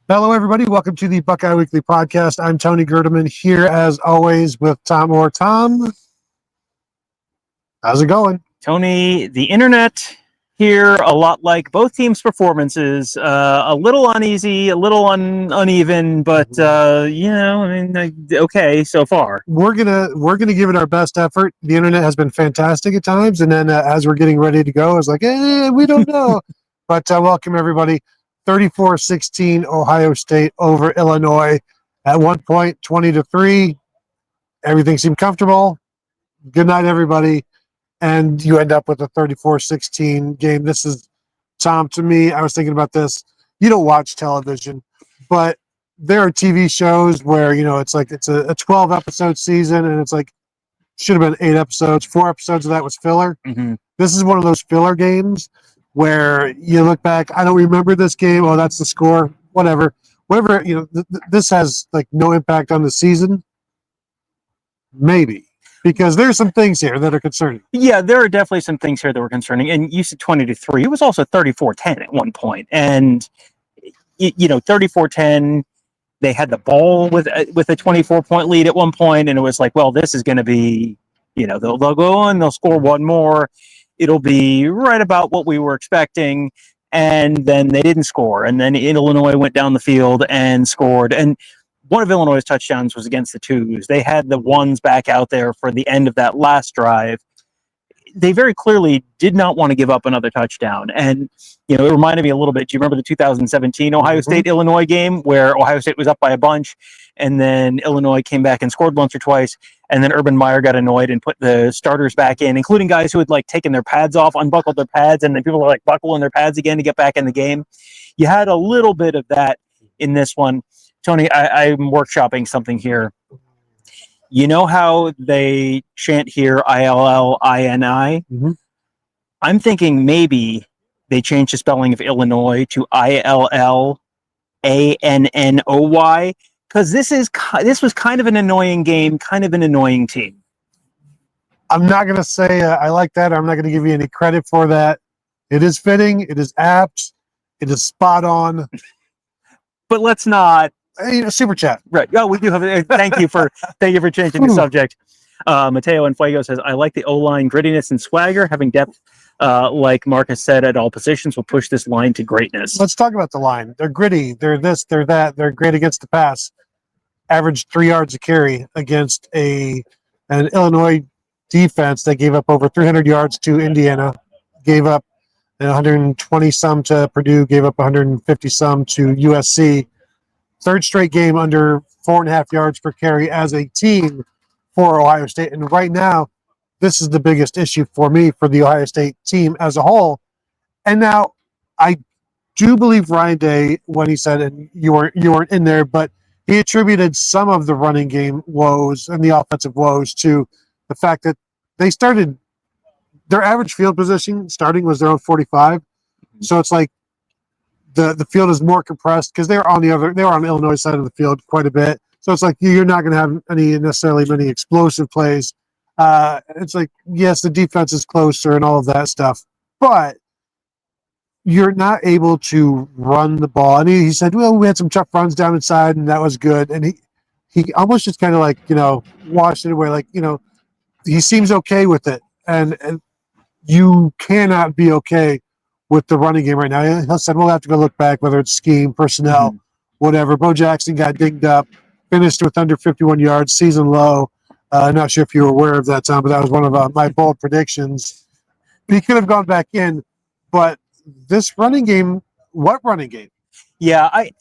Hello, everybody. Welcome to the Buckeye Weekly Podcast. I'm Tony Gerdeman here, as always, with Tom Orr. Tom, how's it going? Tony, the internet here, a lot like both teams' performances, a little uneasy, a little uneven, but okay so far. We're gonna give it our best effort. The internet has been fantastic at times, and then as we're getting ready to go, it's like, we don't know. But welcome everybody. 34-16 Ohio State over Illinois. At one point, 20-3. Everything seemed comfortable. Good night, everybody. And you end up with a 34-16 game. This is, Tom, to me, I was thinking about this. You don't watch television, but there are TV shows where, it's like it's a 12-episode season, and it's like, should have been 8 episodes. 4 episodes of that was filler. Mm-hmm. This is one of those filler games where you look back, I don't remember this game. Oh, that's the score. Whatever. This has like no impact on the season. Maybe. Because there's some things here that are concerning. Yeah, there are definitely some things here that were concerning. And you said 20-3. It was also 34-10 at one point. And, 34-10, they had the ball with a 24-point lead at one point, and it was like, well, this is going to be, they'll go on, they'll score one more. It'll be right about what we were expecting. And then they didn't score. And then Illinois went down the field and scored. And one of Illinois' touchdowns was against the twos. They had the ones back out there for the end of that last drive. They very clearly did not want to give up another touchdown. And, it reminded me a little bit. Do you remember the 2017 Ohio State-Illinois game where Ohio State was up by a bunch and then Illinois came back and scored once or twice, and then Urban Meyer got annoyed and put the starters back in, including guys who had taken their pads off, unbuckled their pads, and then people were buckling their pads again to get back in the game. You had a little bit of that in this one. Tony, I'm workshopping something here. You know how they chant here ILLINI? Mm-hmm. I'm thinking maybe they changed the spelling of Illinois to ILLANNOY, because this was kind of an annoying game, kind of an annoying team. I'm not going to say I like that. I'm not going to give you any credit for that. It is fitting. It is apt. It is spot on. But let's not. Super chat. Right. Oh, we do have it. Thank you for changing the subject. Mateo and Fuego says, I like the O-line grittiness and swagger. Having depth, like Marcus said, at all positions will push this line to greatness. Let's talk about the line. They're gritty. They're this, they're that. They're great against the pass. Averaged 3 yards a carry against an Illinois defense that gave up over 300 yards to Indiana, gave up 120 some to Purdue, gave up 150 some to USC. Third straight game under 4.5 yards per carry as a team for Ohio State. And right now, this is the biggest issue for me for the Ohio State team as a whole. And now I do believe Ryan Day when he said, and you weren't in there, but he attributed some of the running game woes and the offensive woes to the fact that they started their average field position starting was their own 45. So it's like the field is more compressed because they were on the Illinois side of the field quite a bit. So it's like you're not going to have many explosive plays. It's like, yes, the defense is closer and all of that stuff, but you're not able to run the ball. And he said, well, we had some tough runs down inside, and that was good. And he almost just kind of washed it away. He seems okay with it. And you cannot be okay with the running game right now. He said, we'll have to go look back, whether it's scheme, personnel, whatever. Bo Jackson got dinged up, finished with under 51 yards, season low. I'm not sure if you were aware of that, Tom, but that was one of my bold predictions. He could have gone back in, but this running game, what running game? Yeah, I've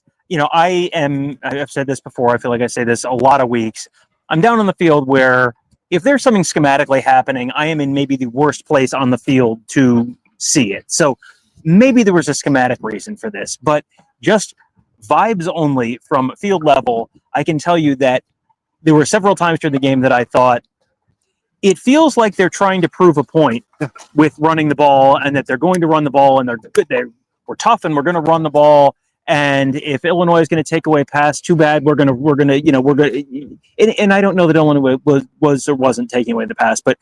said this before. I feel like I say this a lot of weeks. I'm down on the field where if there's something schematically happening, I am in maybe the worst place on the field to see it. So maybe there was a schematic reason for this, but just vibes only from field level, I can tell you that there were several times during the game that I thought it feels like they're trying to prove a point with running the ball, and that they're going to run the ball, and they're good. We're tough, and we're going to run the ball. And if Illinois is going to take away pass, too bad. We're going to. And I don't know that Illinois was or wasn't taking away the pass, but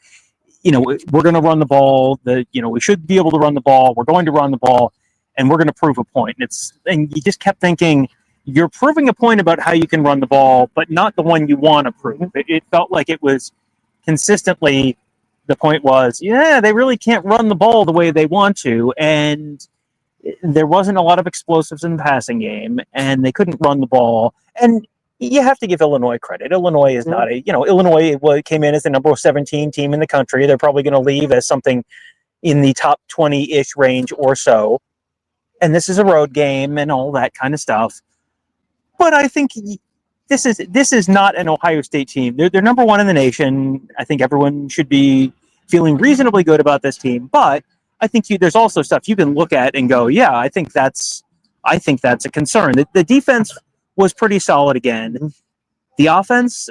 we're going to run the ball. We should be able to run the ball. We're going to run the ball, and we're going to prove a point. And you just kept thinking, you're proving a point about how you can run the ball, but not the one you want to prove. It felt like it was consistently the point was, yeah, they really can't run the ball the way they want to, and there wasn't a lot of explosives in the passing game, and they couldn't run the ball. And you have to give Illinois credit. Illinois is not Illinois came in as the number 17 team in the country. They're probably going to leave as something in the top 20-ish range or so. And this is a road game and all that kind of stuff. But I think this is not an Ohio State team. They're number one in the nation. I think everyone should be feeling reasonably good about this team. But I think there's also stuff you can look at and go, yeah, I think that's a concern. The defense was pretty solid again. The offense,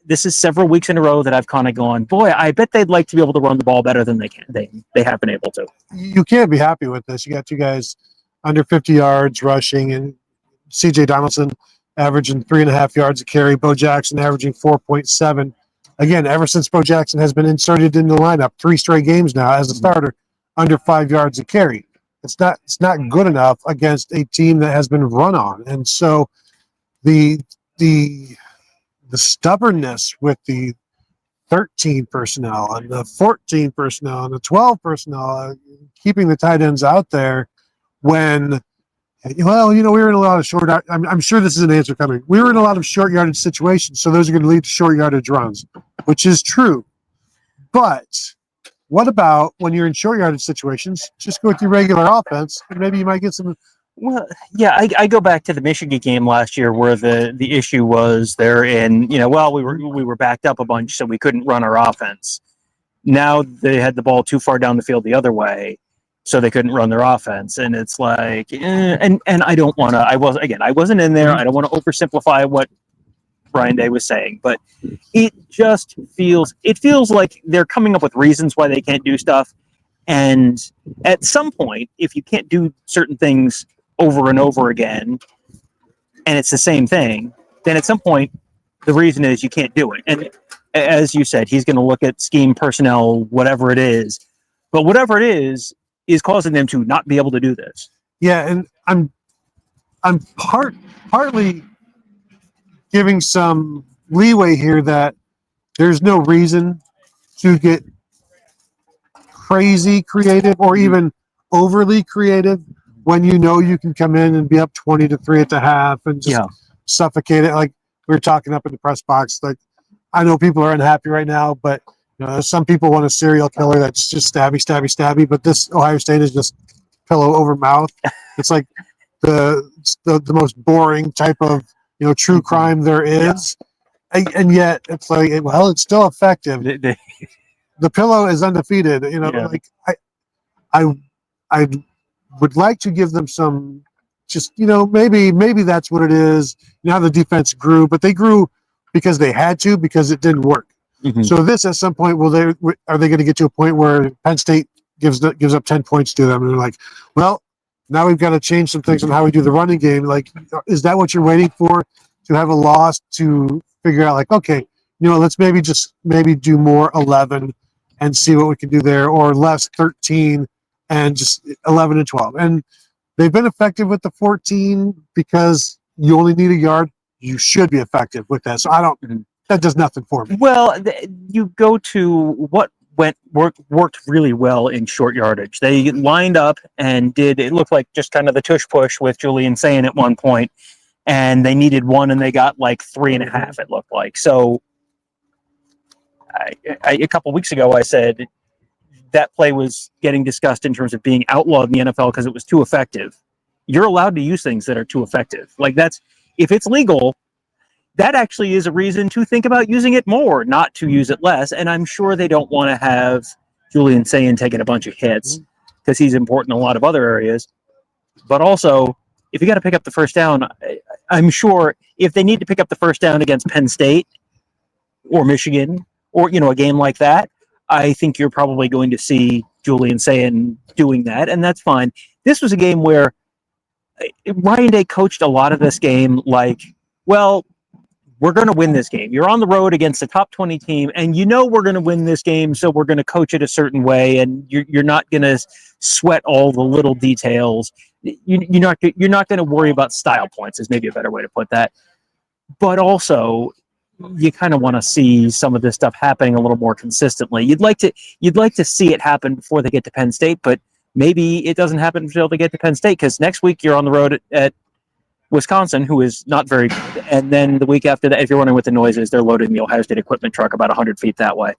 this is several weeks in a row that I've kind of gone, boy, I bet they'd like to be able to run the ball better than they can. They have been able to. You can't be happy with this. You got two guys under 50 yards rushing, and C.J. Donaldson averaging 3.5 yards a carry. Bo Jackson averaging 4.7. Again, ever since Bo Jackson has been inserted in the lineup, 3 straight games now as a starter, under 5 yards a carry. It's not good enough against a team that has been run on. And so the stubbornness with the 13 personnel and the 14 personnel and the 12 personnel, keeping the tight ends out there when, well, we were in a lot of short, I'm sure this is an answer coming. We were in a lot of short yardage situations, so those are going to lead to short yardage runs, which is true. But what about when you're in short yardage situations, just go with your regular offense, and maybe you might get some. Well, yeah, I go back to the Michigan game last year where the issue was they're in, we were backed up a bunch, so we couldn't run our offense. Now they had the ball too far down the field the other way, so they couldn't run their offense. And it's like, and I don't want to, I wasn't in there. I don't want to oversimplify what Brian Day was saying, but it feels like they're coming up with reasons why they can't do stuff. And at some point, if you can't do certain things over and over again, and it's the same thing, then at some point, the reason is you can't do it. And as you said, he's going to look at scheme, personnel, whatever it is. But whatever it is causing them to not be able to do this. Yeah, and I'm partly giving some leeway here that there's no reason to get crazy creative or even overly creative when you can come in and be up 20-3 at the half and just suffocate it. Like we were talking up in the press box, like I know people are unhappy right now, but some people want a serial killer that's just stabby, but this Ohio State is just pillow over mouth. It's like the most boring type of true crime there is, and yet it's like, well, it's still effective. The pillow is undefeated. Like I would like to give them some, just maybe that's what it is. Now the defense grew, but they grew because they had to, because it didn't work. Mm-hmm. So this, at some point, are they going to get to a point where Penn State gives up 10 points to them, and they're like, well, now we've got to change some things on how we do the running game. Like, is that what you're waiting for, to have a loss to figure out, like, okay, let's maybe do more 11 and see what we can do there, or less 13 and just 11 and 12. And they've been effective with the 14 because you only need a yard. You should be effective with that. So that does nothing for me. Well, you go to what worked really well in short yardage. They lined up and it looked like just kind of the tush push with Julian Sayin at one point, and they needed one and they got like 3.5, it looked like. So a couple weeks ago, I said that play was getting discussed in terms of being outlawed in the NFL because it was too effective. You're allowed to use things that are too effective. Like if it's legal, that actually is a reason to think about using it more, not to use it less. And I'm sure they don't want to have Julian Sayin taking a bunch of hits because he's important in a lot of other areas. But also, if you got to pick up the first down, I'm sure if they need to pick up the first down against Penn State or Michigan or, a game like that, I think you're probably going to see Julian Sayin doing that, and that's fine. This was a game where Ryan Day coached a lot of this game like, well, we're going to win this game. You're on the road against a top 20 team, and we're going to win this game, so we're going to coach it a certain way, and you're not going to sweat all the little details. you're not going to worry about style points is maybe a better way to put that. But also, you kind of want to see some of this stuff happening a little more consistently. You'd like to see it happen before they get to Penn State, but maybe it doesn't happen until they get to Penn State, because next week you're on the road at Wisconsin, who is not very good. And then the week after that, if you're wondering what the noise is, they're loading the Ohio State equipment truck about 100 feet that way.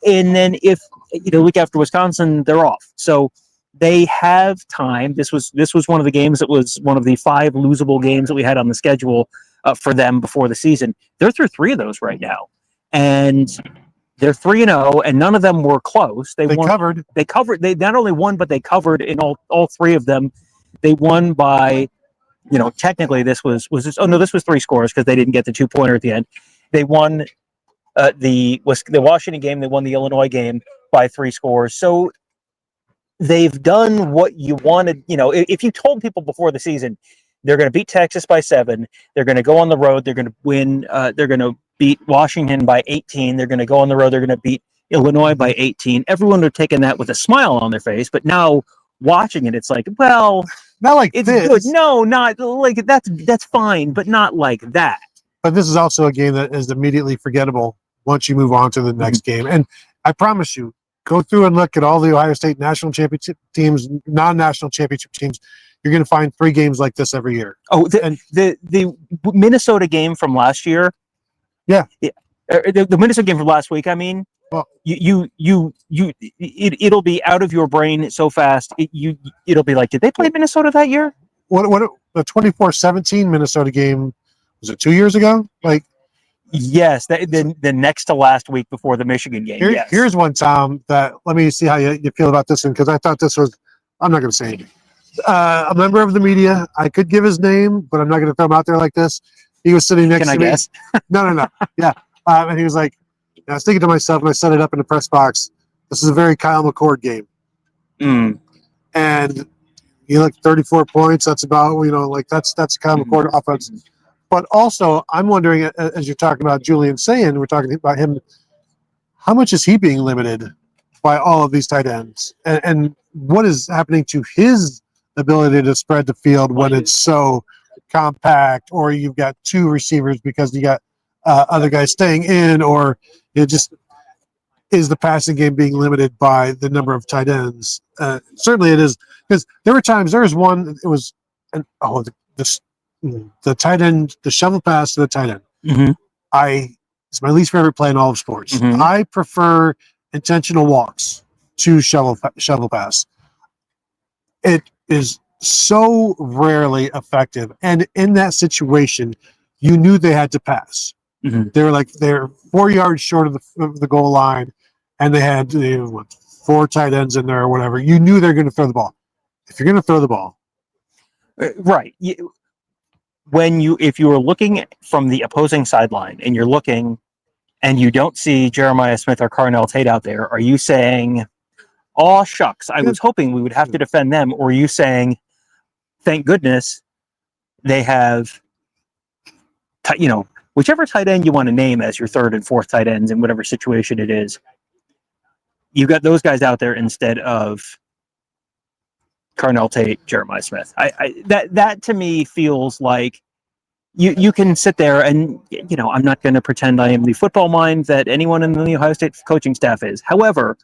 And then if the week after Wisconsin, they're off. So they have time. This was one of the games that was one of the 5 losable games that we had on the schedule for them before the season. They're through 3 of those right now, and they're 3-0, and none of them were close. They covered. They not only won, but they covered in all 3 of them. They won by, technically this was 3 scores, because they didn't get the 2-pointer at the end. They won the Washington game. They won the Illinois game by 3 scores. So they've done what you wanted. If you told people before the season they're going to beat Texas by 7, they're going to go on the road, they're going to win, they're going to beat Washington by 18, they're going to go on the road, they're going to beat Illinois by 18, everyone would have taken that with a smile on their face. But now watching it, it's like, well, not like it's this. Good. No, not like that's fine, but not like that. But this is also a game that is immediately forgettable once you move on to the next game. And I promise you, go through and look at all the Ohio State national championship teams, non-national championship teams. You're going to find 3 games like this every year. Oh, the Minnesota game from last year. Yeah. The Minnesota game from last week. I mean, well, it'll be out of your brain so fast. It'll be like, did they play Minnesota that year? What the 24-17 Minnesota game, was it 2 years ago? Like, yes, the next to last week before the Michigan game. Yes. Here's one, Tom, that let me see how you feel about this one, because I thought this was, I'm not going to say anything. A member of the media, I could give his name, but I'm not going to throw him out there like this. He was sitting next to me. Can I guess? No. Yeah. And he was like, I was thinking to myself, and I set it up in the press box, this is a very Kyle McCord game. And he looked 34 points. That's about, that's Kyle McCord offense. But also, I'm wondering, as you're talking about Julian Sayin, we're talking about him, how much is he being limited by all of these tight ends? And what is happening to his ability to spread the field when it's so compact, or you've got 2 receivers because you got other guys staying in, or it just is the passing game being limited by the number of tight ends? Certainly it is, because there was one, it was the tight end, the shovel pass to the tight end. It's my least favorite play in all of sports. I prefer intentional walks to shovel pass. It is so rarely effective, and in that situation, you knew they had to pass. They're 4 yards short of the goal line, and they had 4 tight ends in there or whatever. You knew they're going to throw the ball. If you're going to throw the ball, right? If you were looking from the opposing sideline and you're looking and you don't see Jeremiah Smith or Carnell Tate out there, are you saying, "Oh shucks, I was hoping we would have to defend them"? Or are you saying, "Thank goodness they have," whichever tight end you want to name as your 3rd and 4th tight ends in whatever situation it is, you got those guys out there instead of Carnell Tate, Jeremiah Smith. That to me feels like you can sit there and, I'm not going to pretend I am the football mind that anyone in the Ohio State coaching staff is. However,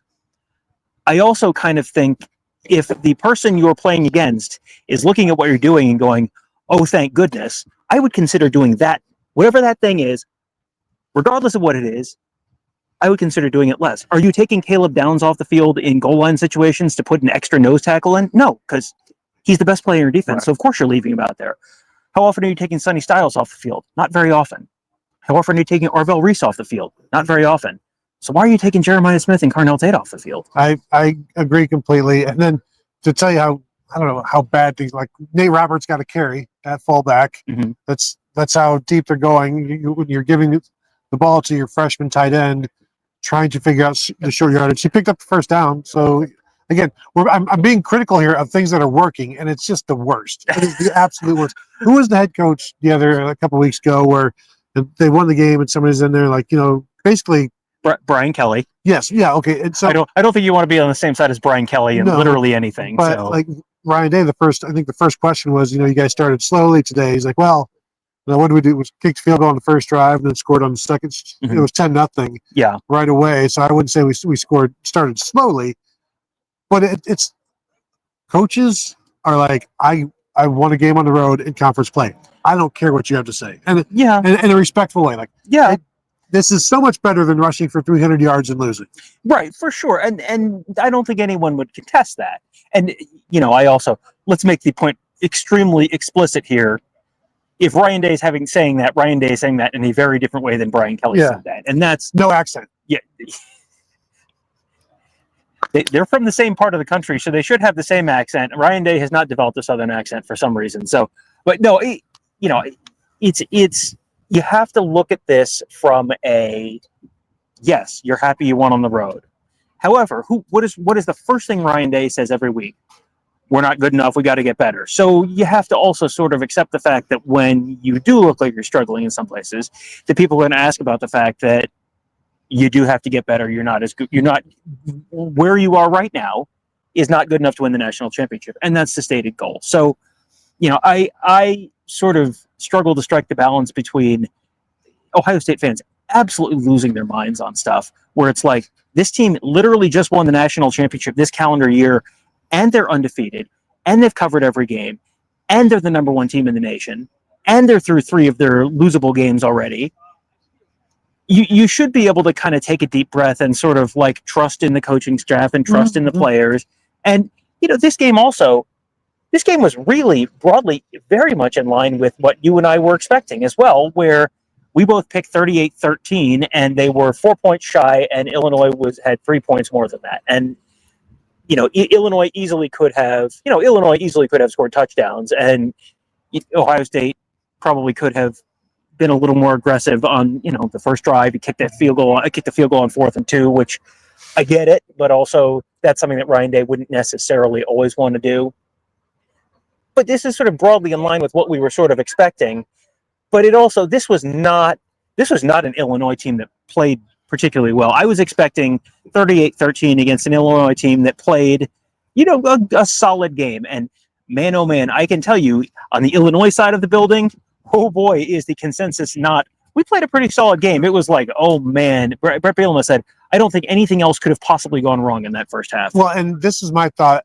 I also kind of think if the person you're playing against is looking at what you're doing and going, "Oh, thank goodness," I would consider doing that. Whatever that thing is, regardless of what it is, I would consider doing it less. Are you taking Caleb Downs off the field in goal line situations to put an extra nose tackle in? No, because he's the best player in your defense. Right. So of course you're leaving him out there. How often are you taking Sonny Styles off the field? Not very often. How often are you taking Arvell Reese off the field? Not very often. So why are you taking Jeremiah Smith and Carnell Tate off the field? I agree completely. And then to tell you how bad things, like Nate Roberts got a carry at fullback. That's how deep they're going. You're giving the ball to your freshman tight end, trying to figure out the short yardage. He picked up the first down. So again, I'm being critical here of things that are working, and it's just the worst. It is the absolute worst. Who was the head coach a couple of weeks ago where they won the game and somebody's in there basically Brian Kelly. Yes, yeah, okay. And so I don't think you want to be on the same side as Brian Kelly in literally anything. But so. Ryan Day, I think the first question was, you guys started slowly today. He's like, well, what did we do? Was kicked field goal on the first drive and then scored on the second. Mhm. It was 10-0. Yeah. Right away. So I wouldn't say we started slowly, but it's coaches are like, I won a game on the road in conference play. I don't care what you have to say, and in a respectful way. Like, this is so much better than rushing for 300 yards and losing. Right, for sure. And I don't think anyone would contest that. And, I also, let's make the point extremely explicit here. If Ryan Day is saying that, Ryan Day is saying that in a very different way than Brian Kelly said that. And that's no accent. Yeah. They're from the same part of the country, so they should have the same accent. Ryan Day has not developed a Southern accent for some reason. So, but no, it's you have to look at this from yes, you're happy you won on the road. However, what is the first thing Ryan Day says every week? We're not good enough. We got to get better. So you have to also sort of accept the fact that when you do look like you're struggling in some places, that people are going to ask about the fact that you do have to get better. You're not as good. You're not where you are right now is not good enough to win the national championship, and that's the stated goal. So, I sort of struggle to strike the balance between Ohio State fans absolutely losing their minds on stuff where it's like, this team literally just won the national championship this calendar year, and they're undefeated, and they've covered every game, and they're the number one team in the nation, and they're through 3 of their losable games already. You should be able to kind of take a deep breath and sort of like trust in the coaching staff and trust in the players. And, this game was really broadly very much in line with what you and I were expecting as well, where we both picked 38-13 and they were 4 points shy, and Illinois had 3 points more than that. And, Illinois easily could have scored touchdowns, and Ohio State probably could have been a little more aggressive on, the first drive. He kicked the field goal on 4th and 2, which I get it, but also that's something that Ryan Day wouldn't necessarily always want to do. But this is sort of broadly in line with what we were sort of expecting. But this was not an Illinois team that played particularly well. I was expecting 38-13 against an Illinois team that played, a solid game. And man, oh man, I can tell you on the Illinois side of the building, oh boy, is the consensus not, we played a pretty solid game. It was like, oh man, Brett Bielema said, I don't think anything else could have possibly gone wrong in that first half. Well, and this is my thought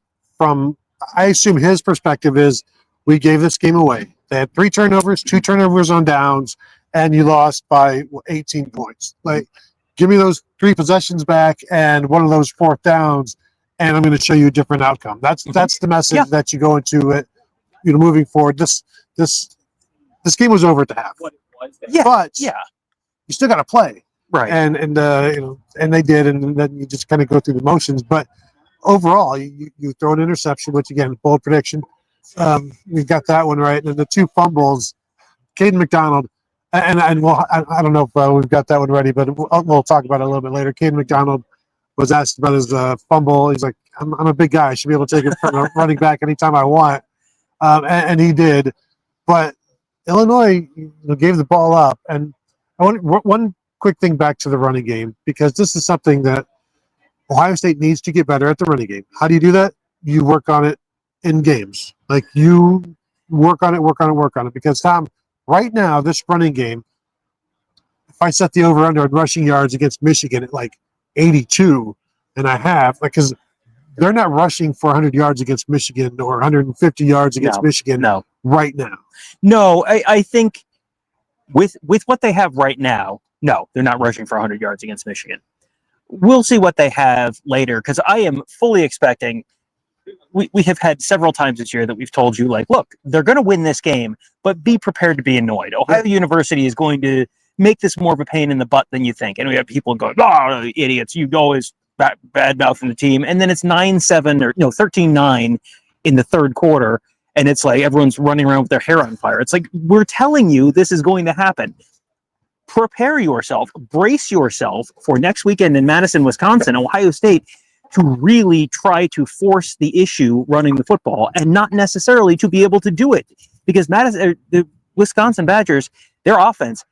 I assume his perspective is, we gave this game away. They had 3 turnovers, 2 turnovers on downs, and you lost by 18 points. Like, give me those 3 possessions back and one of those 4th downs, and I'm going to show you a different outcome. That's the message that you go into it. Moving forward, this game was over at the half. But you still got to play, right? And they did, and then you just kind of go through the motions. But overall, you throw an interception, which again, bold prediction. We got that one right, and then the 2 fumbles. Kaden McDonald, and I don't know if we've got that one ready, but we'll talk about it a little bit later. Kaden McDonald was asked about his fumble. He's like, I'm a big guy. I should be able to take it from a running back anytime I want, and he did. But Illinois gave the ball up, and I want one quick thing back to the running game, because this is something that Ohio State needs to get better at the running game. How do you do that? You work on it in games. Like, you work on it. Because, Tom, right now, this running game, if I set the over-under on rushing yards against Michigan at like 82.5, because they're not rushing for 100 yards against Michigan or 150 yards against Michigan right now. No, I think with what they have right now, no, they're not rushing for 100 yards against Michigan. We'll see what they have later, because I am fully expecting. We have had several times this year that we've told you, like, look, they're going to win this game, but be prepared to be annoyed. Ohio University is going to make this more of a pain in the butt than you think. And we have people going, oh, idiots, you always bad mouthing the team. And then it's 9-7 or 13-9 in the third quarter. And it's like everyone's running around with their hair on fire. It's like, we're telling you this is going to happen. Prepare yourself, brace yourself for next weekend in Madison, Wisconsin, Ohio State, to really try to force the issue running the football, and not necessarily to be able to do it, because the Wisconsin Badgers, their offense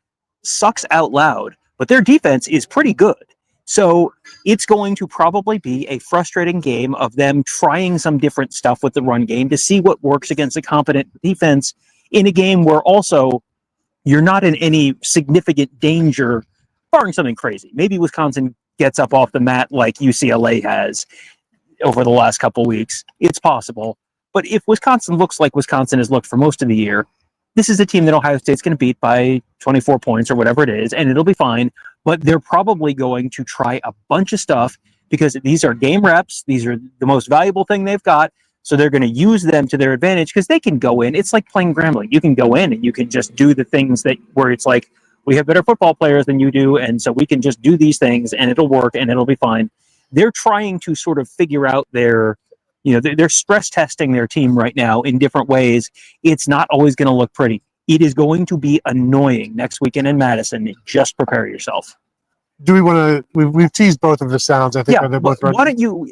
sucks out loud, but their defense is pretty good. So It's going to probably be a frustrating game of them trying some different stuff with the run game to see what works against a competent defense in a game where also you're not in any significant danger, barring something crazy. Maybe Wisconsin gets up off the mat like UCLA has over the last couple weeks. It's possible. But if Wisconsin looks like Wisconsin has looked for most of the year, this is a team that Ohio State's going to beat by 24 points or whatever it is, and it'll be fine. But they're probably going to try a bunch of stuff because these are game reps. These are the most valuable thing they've got. So they're going to use them to their advantage because they can go in. It's like playing Grambling. You can go in and you can just do the things that where it's like, we have better football players than you do, and so we can just do these things and it'll work and it'll be fine. They're trying to sort of figure out they're stress testing their team right now in different ways. It's not always going to look pretty. It is going to be annoying next weekend in Madison. Just prepare yourself. Do we want to? We've teased both of the sounds. I think they're both ready. Why don't you?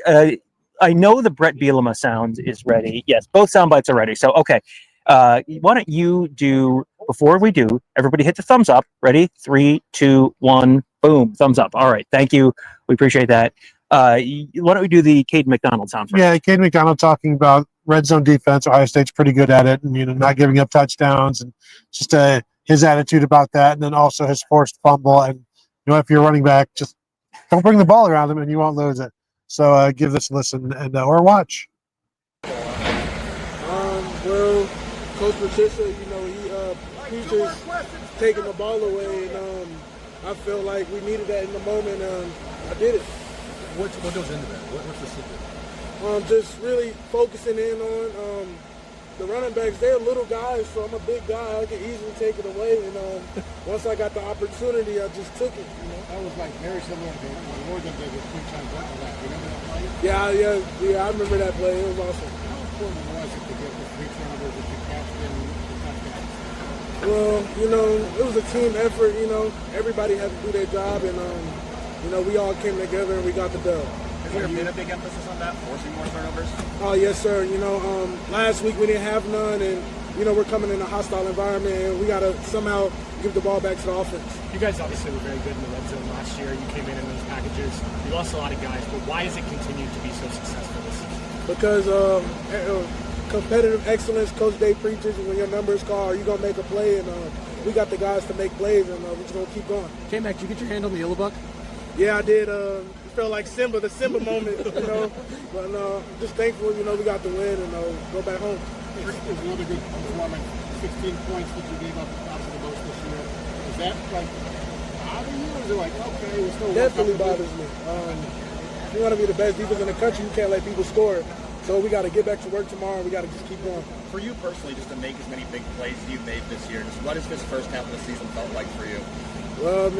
I know the Brett Bielema sound is ready. Yes, both sound bites are ready. So okay, why don't you do? Before we do, everybody hit the thumbs up. Ready? 3, 2, 1, boom! Thumbs up. All right, thank you. We appreciate that. Why don't we do the Kaden McDonald sound first? Yeah, Kaden McDonald talking about red zone defense. Ohio State's pretty good at it, and not giving up touchdowns, and just his attitude about that, and then also his forced fumble. And if you're running back, just don't bring the ball around him, and you won't lose it. So give this a listen and or watch. Well, Coach Patricia, he's just taking the ball away, and I feel like we needed that in the moment. I did it. What goes into that? What's the secret? Just really focusing in on the running backs. They're little guys, so I'm a big guy. I can easily take it away. And once I got the opportunity, I just took it. That was like very similar to what Oregon did with three-time Buckeye. You remember that play? Yeah, I remember that play. It was awesome. How important was it to get the 3 turnovers that you cashed in the touchdown? Well, it was a team effort. Everybody had to do their job, and we all came together and we got the dub. Has there been a big emphasis on that, forcing more turnovers? Oh, yes, sir. Last week we didn't have none, and, we're coming in a hostile environment, and we got to somehow give the ball back to the offense. You guys obviously were very good in the red zone last year. You came in those packages. You lost a lot of guys, but why has it continued to be so successful this season? Because competitive excellence, Coach Day preaches, and when your number is called, are you going to make a play? And we got the guys to make plays, and we're just going to keep going. K-Mac, did you get your hand on the yellow buck? Yeah, I did. It felt like the Simba moment, But just thankful, we got the win and go back home. It was another good performance. 16 points that you gave up the most this year. Is that bother you, or is it okay, we're still definitely bothers me. If you want to be the best defense in the country, you can't let people score. So we got to get back to work tomorrow. We got to just keep going. For you personally, just to make as many big plays as you've made this year, just what has this first half of the season felt like for you?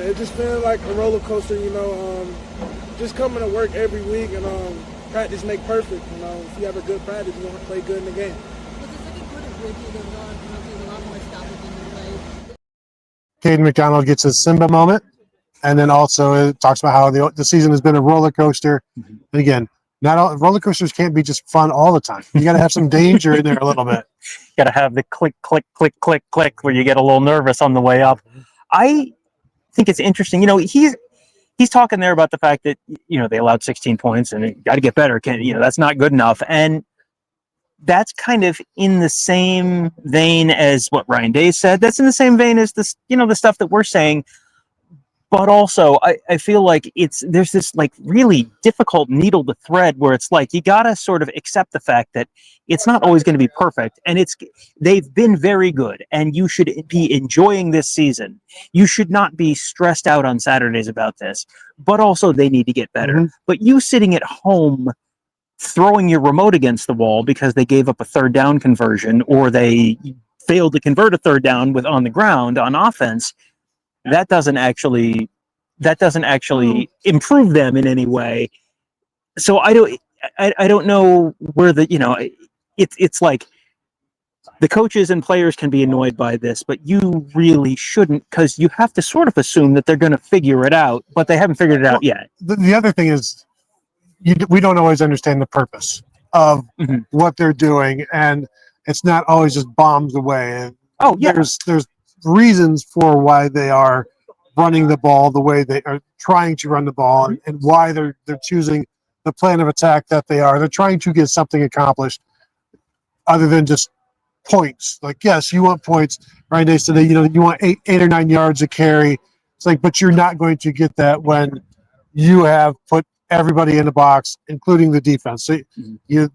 It just feels like a roller coaster, just coming to work every week and practice make perfect. If you have a good practice, you're going to play good in the game. Was the second quarter gritty? There was a lot more stoppage in the play. Kaden McDonald gets a Simba moment, and then also it talks about how the season has been a roller coaster. And again, not all roller coasters can't be just fun all the time. You got to have some danger in there a little bit. Got to have the click, click, click, click, click, where you get a little nervous on the way up. I think it's interesting. He's talking there about the fact that they allowed 16 points and it got to get better. That's not good enough, and that's kind of in the same vein as what Ryan Day said. That's in the same vein as this, the stuff that we're saying. But also, I feel like there's this really difficult needle to thread where it's like you gotta sort of accept the fact that it's not always going to be perfect, and they've been very good, and you should be enjoying this season. You should not be stressed out on Saturdays about this, but also they need to get better. Mm-hmm. But you sitting at home throwing your remote against the wall because they gave up a third down conversion or they failed to convert a third down on the ground on offense. That doesn't actually improve them in any way. So I don't know where it's like the coaches and players can be annoyed by this, but you really shouldn't, because you have to sort of assume that they're going to figure it out, but they haven't figured it out yet. The other thing is we don't always understand the purpose of what they're doing, and it's not always just bombs away. Oh yeah, there's reasons for why they are running the ball the way they are trying to run the ball, and why they're choosing the plan of attack that they are. They're trying to get something accomplished other than just points. Like, yes, you want points. Ryan Day said that, you want eight or 9 yards a carry. It's like, but you're not going to get that when you have put everybody in the box, including the defense. So you're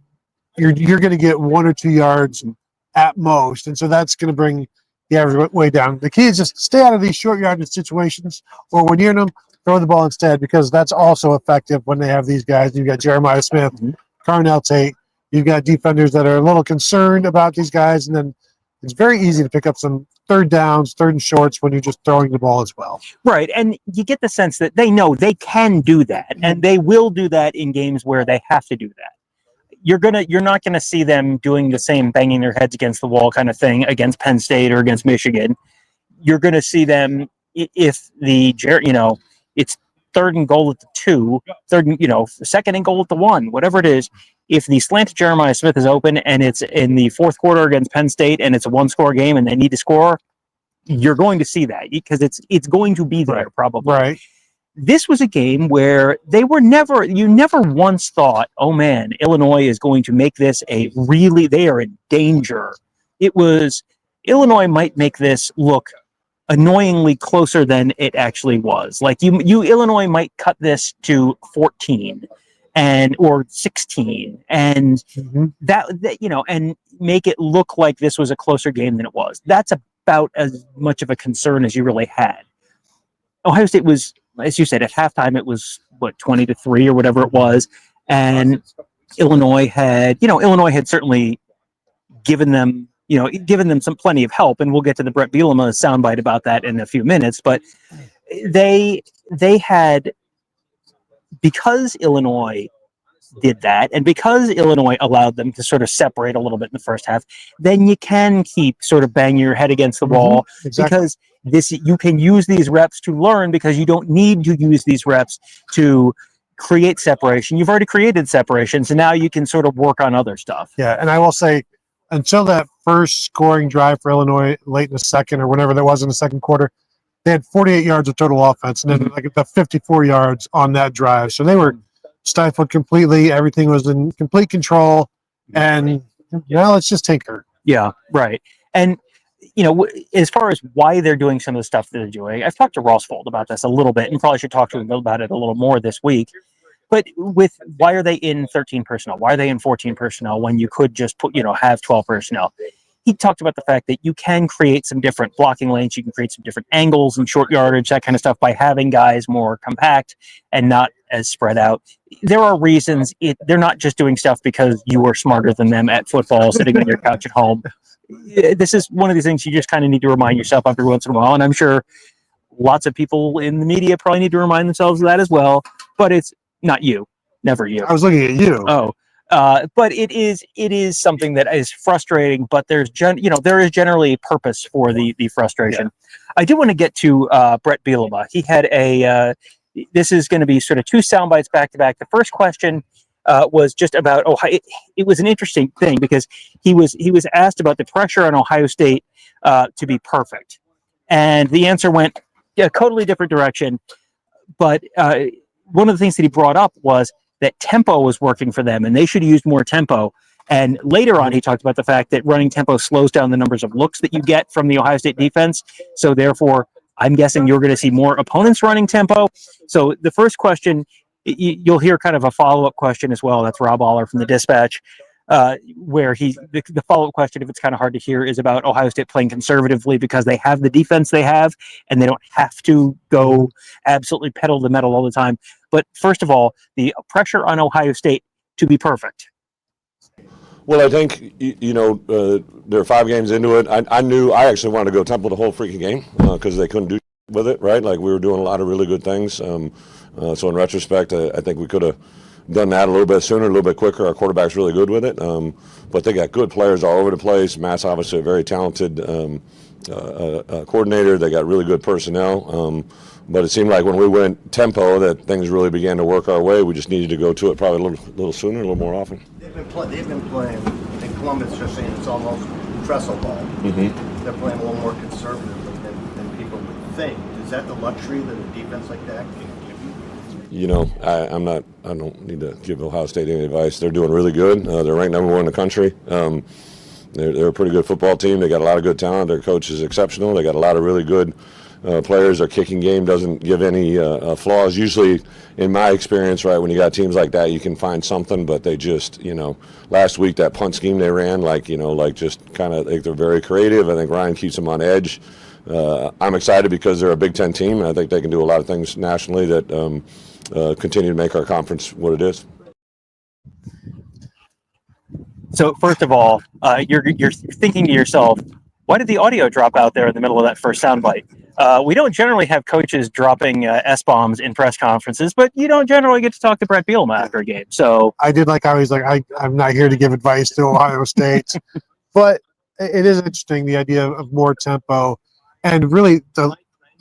going to get 1 or 2 yards at most, and so that's going to bring the average way down. The key is just stay out of these short yardage situations, or when you're in them, throw the ball instead, because that's also effective when they have these guys. You've got Jeremiah Smith, Carnell Tate. You've got defenders that are a little concerned about these guys, and then it's very easy to pick up some third downs, third and shorts when you're just throwing the ball as well. Right, and you get the sense that they know they can do that, and they will do that in games where they have to do that. You're not gonna see them doing the same banging their heads against the wall kind of thing against Penn State or against Michigan. You're gonna see them if it's third and goal at the 2, second and goal at the 1, whatever it is. If the slant to Jeremiah Smith is open and it's in the fourth quarter against Penn State and it's a 1-score game and they need to score, you're going to see that because it's going to be there probably. Right. This was a game where you never once thought, oh man, Illinois is going to make this they are in danger. It was, Illinois might make this look annoyingly closer than it actually was. Like Illinois might cut this to 14 or 16 and that and make it look like this was a closer game than it was. That's about as much of a concern as you really had. Ohio State was, as you said, at halftime it was 20-3 or whatever it was, and Illinois had certainly given them some plenty of help, and we'll get to the Brett Bielema soundbite about that in a few minutes. But they had, because Illinois did that, and because Illinois allowed them to sort of separate a little bit in the first half, then you can keep sort of banging your head against the wall because you can use these reps to learn, because you don't need to use these reps to create separation. You've already created separation, so now you can sort of work on other stuff. Yeah, and I will say, until that first scoring drive for Illinois late in the second or whenever that was in the second quarter, they had 48 yards of total offense, and then like the 54 yards on that drive. So they were stifled completely. Everything was in complete control, and now let's just tinker. Yeah, right. And as far as why they're doing some of the stuff that they're doing, I've talked to Rossfold about this a little bit, and probably should talk to him about it a little more this week. But why are they in 13 personnel? Why are they in 14 personnel when you could just have 12 personnel? He talked about the fact that you can create some different blocking lanes, you can create some different angles and short yardage, that kind of stuff, by having guys more compact and not as spread out. There are reasons. They're not just doing stuff because you are smarter than them at football sitting on your couch at home. This is one of these things you just kind of need to remind yourself every once in a while, and I'm sure lots of people in the media probably need to remind themselves of that as well, but it's not you. Never you. I was looking at you. Oh. But it is something that is frustrating, but there is generally a purpose for the frustration. Yeah. I do want to get to Brett Bielema. He had this is going to be sort of 2 sound bites back to back. The first question was just about Ohio. It was an interesting thing because he was asked about the pressure on Ohio State to be perfect, and the answer went a totally different direction. But one of the things that he brought up was that tempo was working for them and they should have used more tempo. And later on, he talked about the fact that running tempo slows down the numbers of looks that you get from the Ohio State defense. So therefore, I'm guessing you're going to see more opponents running tempo. So the first question, you'll hear kind of a follow-up question as well. That's Rob Aller from the Dispatch, where the follow-up question, if it's kind of hard to hear, is about Ohio State playing conservatively because they have the defense they have and they don't have to go absolutely pedal the metal all the time. But first of all, the pressure on Ohio State to be perfect. Well, I think, there are 5 games into it. I knew I actually wanted to go tempo the whole freaking game because they couldn't do with it, right? Like we were doing a lot of really good things. So in retrospect, I think we could have done that a little bit sooner, a little bit quicker. Our quarterback's really good with it. But they got good players all over the place. Matt's obviously a very talented coordinator. They got really good personnel. But it seemed like when we went tempo that things really began to work our way. We just needed to go to it probably a little sooner, a little more often. They've been playing in Columbus, just saying it's almost trestle ball. Mm-hmm. They're playing a little more conservative than people would think. Is that the luxury that a defense like that can give you? You know, I don't need to give Ohio State any advice. They're doing really good. They're ranked number 1 in the country. They're a pretty good football team. They got a lot of good talent. Their coach is exceptional. They got a lot of really good players. Their kicking game doesn't give any flaws. Usually, in my experience, right, when you got teams like that, you can find something, but they just, last week that punt scheme they ran, just kind of, they're very creative. I think Ryan keeps them on edge. I'm excited because they're a Big Ten team, and I think they can do a lot of things nationally that continue to make our conference what it is. So first of all, you're thinking to yourself, why did the audio drop out there in the middle of that first soundbite? We don't generally have coaches dropping S-bombs in press conferences, but you don't generally get to talk to Brett Bielema after a game. So I did like how he's like, I'm not here to give advice to Ohio State, but it is interesting, the idea of more tempo, and really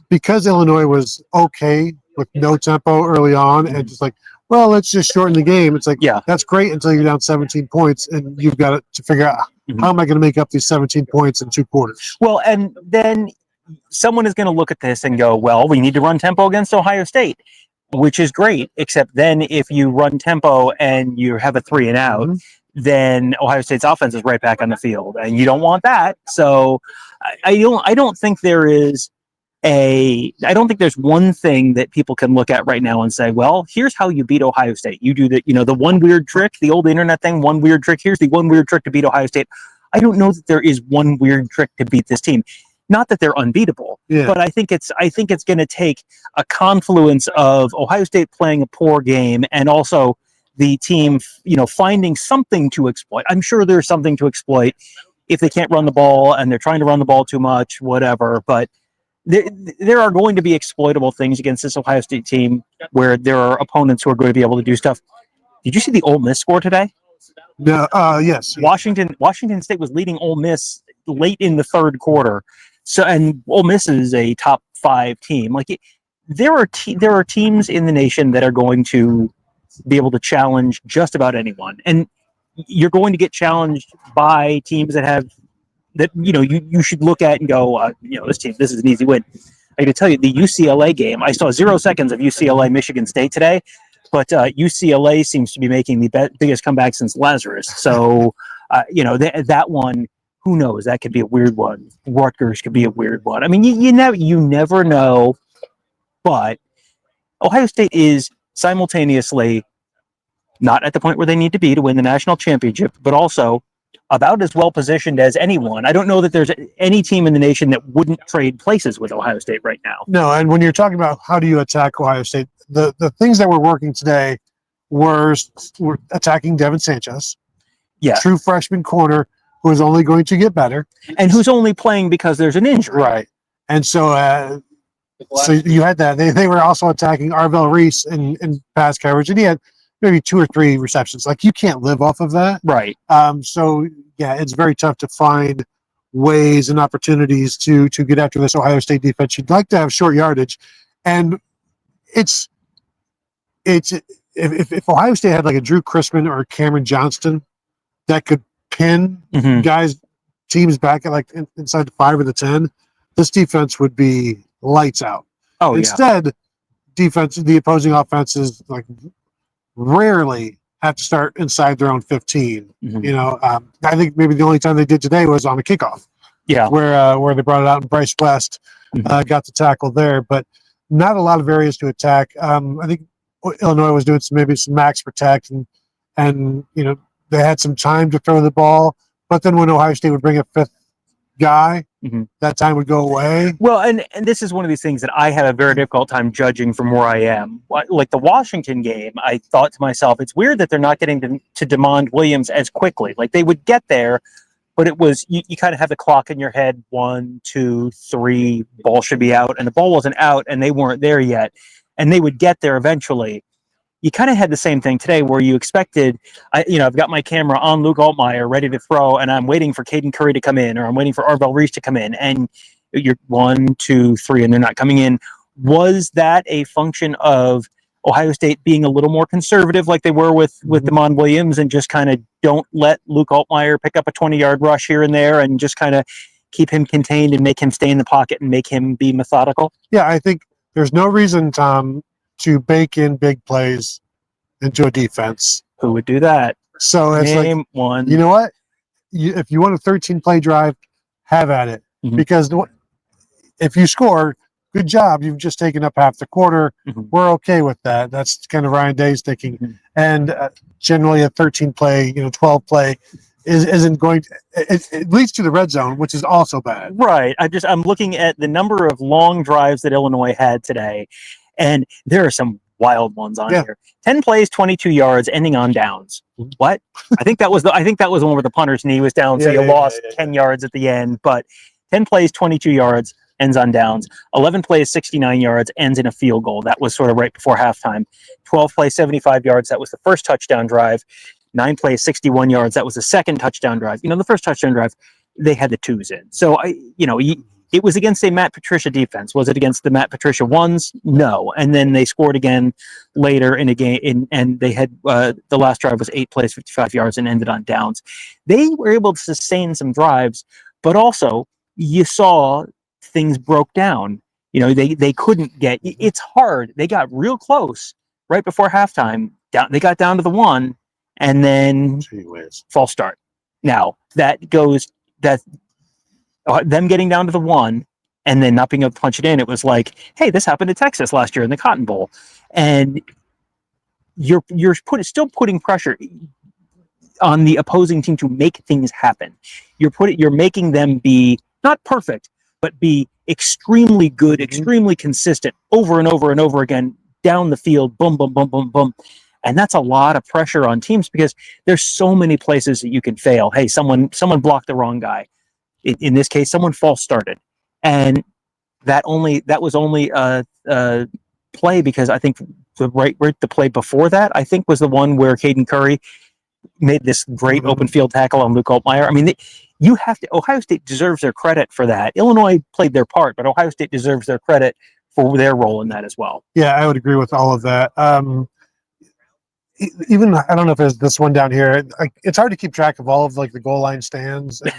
because Illinois was okay with no tempo early on, and just like, well, let's just shorten the game. It's like, yeah, that's great until you're down 17 points, and you've got to figure out how am I going to make up these 17 points in 2 quarters. Well, and then someone is going to look at this and go, well, we need to run tempo against Ohio State, which is great, except then if you run tempo and you have a 3 and out, then Ohio State's offense is right back on the field, and you don't want that. So I don't think there's one thing that people can look at right now and say, well, here's how you beat Ohio State. You do the one weird trick, the old internet thing, one weird trick. Here's the one weird trick to beat Ohio State. I don't know that there is one weird trick to beat this team. Not that they're unbeatable, but I think it's going to take a confluence of Ohio State playing a poor game and also the team, finding something to exploit. I'm sure there's something to exploit if they can't run the ball and they're trying to run the ball too much, whatever. But there are going to be exploitable things against this Ohio State team where there are opponents who are going to be able to do stuff. Did you see the Ole Miss score today? No. Yes. Washington State was leading Ole Miss late in the third quarter. So, and Ole Miss is a top 5 team. There are teams in the nation that are going to be able to challenge just about anyone, and you're going to get challenged by teams that you should look at and go, this is an easy win. I got to tell you, the UCLA game, I saw 0 seconds of UCLA Michigan State today, but UCLA seems to be making the biggest comeback since Lazarus. So, that one, who knows? That could be a weird one. Rutgers could be a weird one. I mean, you never know, but Ohio State is simultaneously not at the point where they need to be to win the national championship, but also about as well positioned as anyone. I don't know that there's any team in the nation that wouldn't trade places with Ohio State right now. No, and when you're talking about how do you attack Ohio State, the things that were working today were attacking Devin Sanchez, true freshman corner who is only going to get better, and who's only playing because there's an injury, right? And so you had that. They were also attacking Arvell Reese in pass coverage, and he had maybe 2 or 3 receptions. Like, you can't live off of that. Right. So yeah, it's very tough to find ways and opportunities to get after this Ohio State defense. You'd like to have short yardage, and it's if Ohio State had like a Drew Chrisman or a Cameron Johnston that could pin teams back at inside the 5 or the 10, this defense would be lights out. Instead, the opposing offenses rarely have to start inside their own 15. I think maybe the only time they did today was on a kickoff. Yeah, where they brought it out and Bryce West got the tackle there, but not a lot of areas to attack. I think Illinois was doing some max protect and they had some time to throw the ball, but then when Ohio State would bring a 5th guy, that time would go away. Well, and this is one of these things that I have a very difficult time judging from where I am. Like the Washington game, I thought to myself, it's weird that they're not getting to DeMond Williams as quickly. Like, they would get there, but it was, you kind of have the clock in your head, 1, 2, 3, ball should be out, and the ball wasn't out, and they weren't there yet, and they would get there eventually. You kind of had the same thing today where you expected, I've got my camera on Luke Altmaier ready to throw, and I'm waiting for Caden Curry to come in, or I'm waiting for Arvell Reese to come in, and you're 1, 2, 3, and they're not coming in. Was that a function of Ohio State being a little more conservative like they were with DeMond Williams, and just kind of don't let Luke Altmaier pick up a 20-yard rush here and there, and just kind of keep him contained and make him stay in the pocket and make him be methodical? Yeah, I think there's no reason, Tom, to bake in big plays into a defense. Who would do that? So it's Name like, one. you know what? If you want a 13-play drive, have at it. Mhm. Because if you score, good job. You've just taken up half the quarter. Mhm. We're okay with that. That's kind of Ryan Day's thinking. Mhm. And generally a 13-play, 12-play isn't going to, it leads to the red zone, which is also bad. Right. I'm looking at the number of long drives that Illinois had today, and there are some wild ones on here. 10 plays, 22 yards, ending on downs. What? I think that was the one where the punter's knee was down, so you lost 10 yards at the end. But 10 plays, 22 yards, ends on downs. 11 plays, 69 yards, ends in a field goal. That was sort of right before halftime. 12 plays, 75 yards. That was the first touchdown drive. 9 plays, 61 yards. That was the second touchdown drive. The first touchdown drive, they had the twos in. So it was against a Matt Patricia defense. Was it against the Matt Patricia ones? No. And then they scored again later in a game, and they had the last drive was 8 plays, 55 yards, and ended on downs. They were able to sustain some drives, but also you saw things broke down. They couldn't get. It's hard. They got real close right before halftime. They got down to the 1, and then false start. Now them getting down to the 1 and then not being able to punch it in. It was like, hey, this happened to Texas last year in the Cotton Bowl, and you're still putting pressure on the opposing team to make things happen. You're making them be not perfect, but be extremely good, extremely consistent over and over and over again down the field. Boom, boom, boom, boom, boom. And that's a lot of pressure on teams because there's so many places that you can fail. Hey, someone blocked the wrong guy. In this case, someone false started, and that was only a play because I think the play before that I think was the one where Caden Curry made this great open field tackle on Luke Altmaier. I mean, Ohio State deserves their credit for that. Illinois played their part, but Ohio State deserves their credit for their role in that as well. Yeah, I would agree with all of that. Even I don't know if there's this one down here. It's hard to keep track of all of the goal line stands and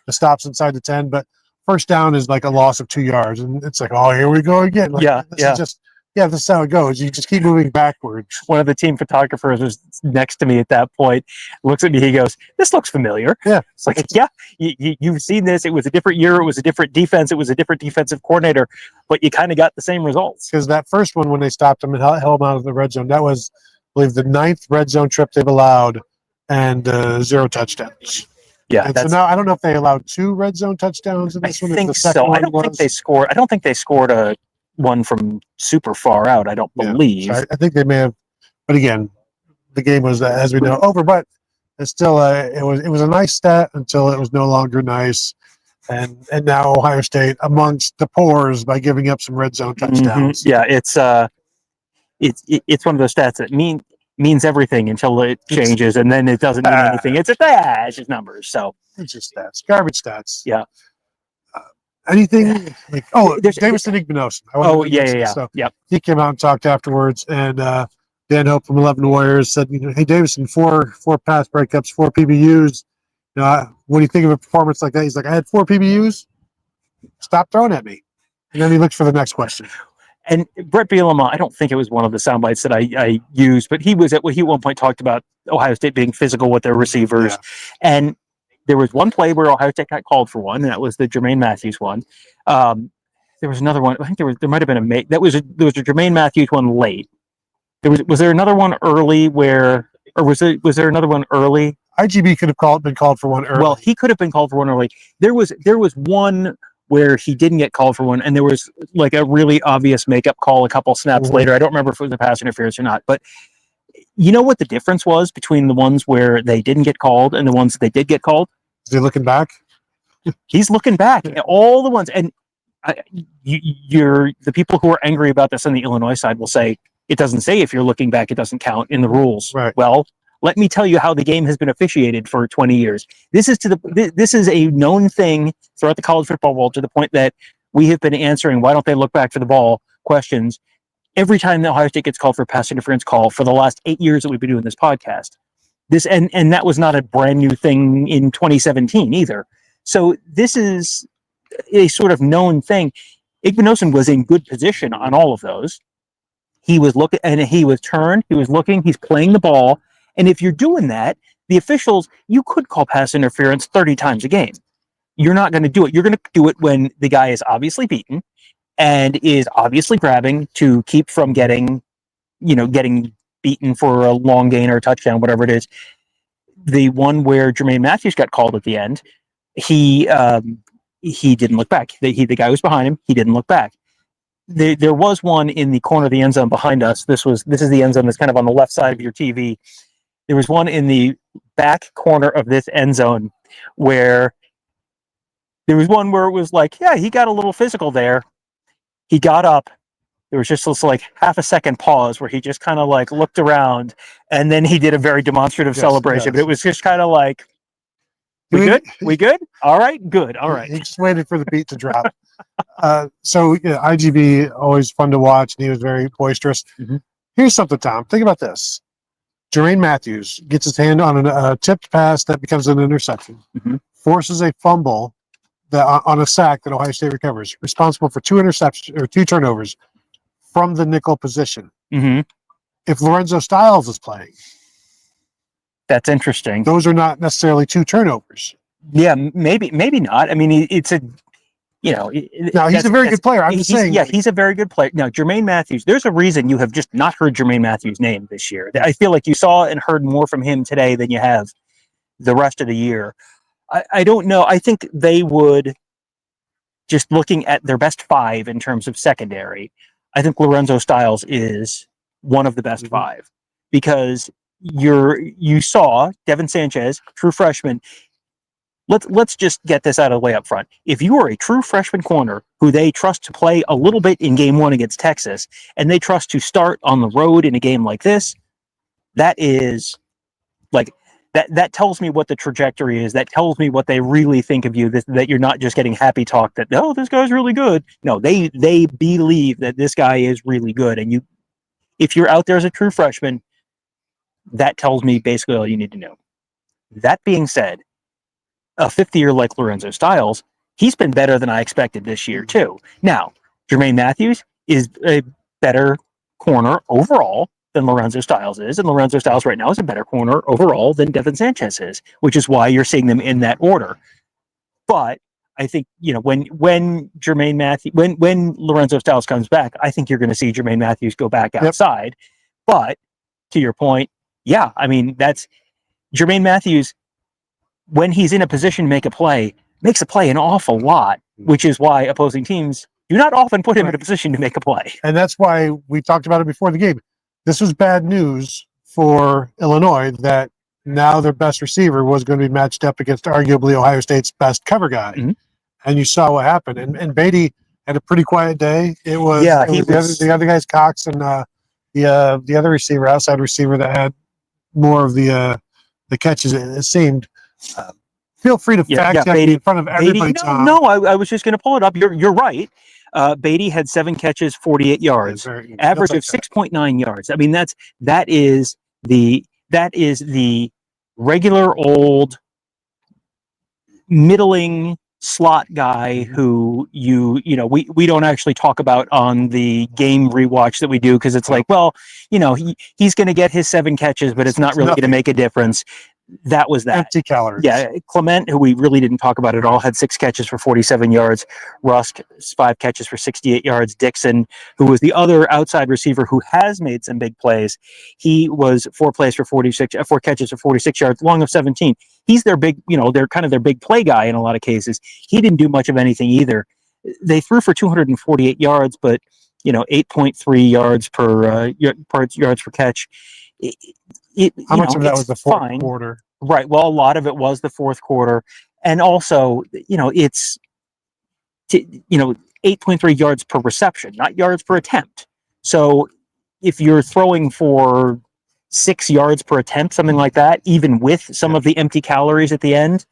the stops inside the 10, but first down is like a loss of 2 yards, and it's like, oh, here we go again. This is how it goes. You just keep moving backwards. One of the team photographers was next to me at that point, looks at me, he goes, "This looks familiar." Yeah. It's like, yeah, you've seen this. It was a different year. It was a different defense. It was a different defensive coordinator, but you kind of got the same results. Because that first one, when they stopped him and held him out of the red zone, that was, I believe, the 9th red zone trip they've allowed, and 0 touchdowns. Yeah. And so now I don't know if they allowed 2 red zone touchdowns in this one. I think so. I don't think they scored a one from super far out. I don't believe. So I think they may have, but again, the game was, as we know, over. But it's still it was a nice stat until it was no longer nice, and now Ohio State amongst the pores by giving up some red zone touchdowns. Mm-hmm. Yeah, it's one of those stats that means everything until it changes, and then it doesn't mean anything. It's just numbers. So it's just stats, garbage stats. Yeah. Anything like Davison Igbenogson. So he came out and talked afterwards, and Dan Hope from 11 Warriors said, "Hey Davison, four pass breakups, 4 PBUs. What do you think of a performance like that?" He's like, "I had 4 PBUs. Stop throwing at me." And then he looked for the next question. And Brett Bielema, I don't think it was one of the sound bites that I used, but he at one point talked about Ohio State being physical with their receivers, and there was one play where Ohio State got called for one, and that was the Jermaine Matthews one. There was another one. I think there might have been there was a Jermaine Matthews one late. Was there another one early was there another one early? IGB could have been called for one early. Well, he could have been called for one early. There was one where he didn't get called for one, and there was like a really obvious makeup call a couple snaps later. I don't remember if it was a pass interference or not, but you know what the difference was between the ones where they didn't get called and the ones that they did get called? Is he looking back? He's looking back. All the ones, and the people who are angry about this on the Illinois side will say it doesn't say if you're looking back, it doesn't count in the rules. Right. Well, let me tell you how the game has been officiated for 20 years. This is a known thing throughout the college football world, to the point that we have been answering "why don't they look back for the ball" questions every time the Ohio State gets called for a pass interference call for the last 8 years that we've been doing this podcast. And that was not a brand new thing in 2017 either. So this is a sort of known thing. Igbenogson was in good position on all of those. He was looking, and he was turned. He was looking. He's playing the ball. And if you're doing that, the officials, you could call pass interference 30 times a game. You're not going to do it. You're going to do it when the guy is obviously beaten and is obviously grabbing to keep from getting beaten for a long gain or a touchdown, whatever it is. The one where Jermaine Matthews got called at the end, he didn't look back. The guy was behind him. He didn't look back. There was one in the corner of the end zone behind us. This is the end zone that's kind of on the left side of your TV. There was one in the back corner of this end zone where there was one where it was like, yeah, he got a little physical there. He got up. There was just this like half a second pause where he just kind of like looked around, and then he did a very demonstrative celebration. But it was just kind of like, we good? We good? All right, good. All right. He just waited for the beat to drop. IGB, always fun to watch, and he was very boisterous. Mm-hmm. Here's something, Tom. Think about this. Jermaine Matthews gets his hand on a tipped pass that becomes an interception, forces a fumble on a sack that Ohio State recovers, responsible for 2 interceptions or 2 turnovers from the nickel position. If Lorenzo Styles is playing, that's interesting. Those are not necessarily 2 turnovers. Yeah, maybe not. I mean, it's a, now he's a very good player. I'm just saying. Yeah, he's a very good player. Now, Jermaine Matthews, there's a reason you have just not heard Jermaine Matthews' name this year. I feel like you saw and heard more from him today than you have the rest of the year. I don't know. I think they would, just looking at their best 5 in terms of secondary, I think Lorenzo Styles is one of the best 5, because you saw Devin Sanchez, true freshman. Let's just get this out of the way up front. If you are a true freshman corner who they trust to play a little bit in game 1 against Texas, and they trust to start on the road in a game like this, that is like that tells me what the trajectory is. That tells me what they really think of you, that you're not just getting happy talk that, oh, this guy's really good. No, they believe that this guy is really good. And if you're out there as a true freshman, that tells me basically all you need to know. That being said, a 5th year like Lorenzo Styles, he's been better than I expected this year too. Now, Jermaine Matthews is a better corner overall than Lorenzo Styles is, and Lorenzo Styles right now is a better corner overall than Devin Sanchez is, which is why you're seeing them in that order. But I think, when Jermaine Matthews, when Lorenzo Styles comes back, I think you're going to see Jermaine Matthews go back outside. Yep. But to your point, yeah, I mean, that's Jermaine Matthews, when he's in a position to make a play, makes a play an awful lot, which is why opposing teams do not often put him in a position to make a play. And that's why we talked about it before the game. This was bad news for Illinois that now their best receiver was going to be matched up against arguably Ohio State's best cover guy. And you saw what happened. And Beatty had a pretty quiet day. It was, the other guys, Cox, and the other receiver, outside receiver, that had more of the catches, it seemed. Feel free to fact check Beatty in front of everybody. No, I was just going to pull it up. You're right. Beatty had 7 catches, 48 yards, average of 6.9 yards. I mean, that is the regular old middling slot guy who we don't actually talk about on the game rewatch that we do, because it's like, well, he's going to get his 7 catches, but it's not really going to make a difference. That was that. Empty calories. Yeah, Clement, who we really didn't talk about at all, had 6 catches for 47 yards. Rusk, 5 catches for 68 yards. Dixon, who was the other outside receiver who has made some big plays, he was 4 catches for 46 yards, long of 17. He's their big, they're kind of their big play guy in a lot of cases. He didn't do much of anything either. They threw for 248 yards, but 8.3 yards per yards per catch. How much of that was the fourth quarter? Right. Well, a lot of it was the fourth quarter. And also, it's 8.3 yards per reception, not yards per attempt. So if you're throwing for 6 yards per attempt, something like that, even with some of the empty calories at the end,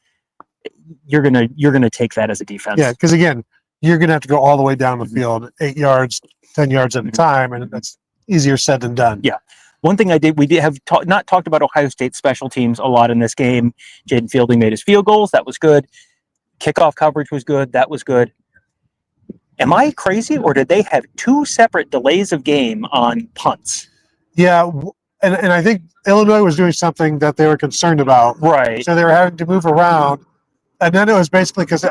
you're gonna take that as a defense. Yeah, because again, you're gonna have to go all the way down the field, 8 yards, 10 yards at a time, and that's easier said than done. Yeah. One thing we did have not talked about Ohio State special teams a lot in this game. Jaden Fielding made his field goals. That was good. Kickoff coverage was good. That was good. Am I crazy, or did they have 2 separate delays of game on punts? Yeah, and I think Illinois was doing something that they were concerned about. Right. So they were having to move around, and then it was basically because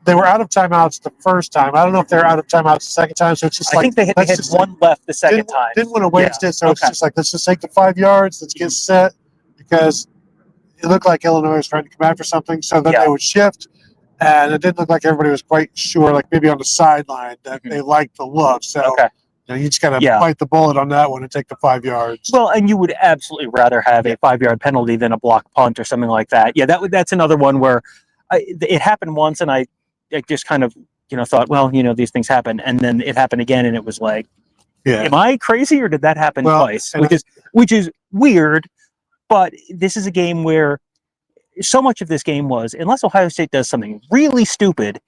they were out of timeouts the first time. I don't know if they're out of timeouts the second time. So it's just I think they had one left the second time. Didn't want to waste it, so it's just like, let's just take the 5 yards. Let's get set, because it looked like Illinois was trying to come after something. So then they would shift, and it didn't look like everybody was quite sure, like maybe on the sideline, that they liked the look. So you just got to bite the bullet on that one and take the 5 yards. Well, and you would absolutely rather have a 5-yard penalty than a block punt or something like that. Yeah, that's another one where it happened once, and I just kind of thought, well, these things happen, and then it happened again, and it was like, am I crazy, or did that happen twice? Which is weird, but this is a game where so much of this game was, unless Ohio State does something really stupid,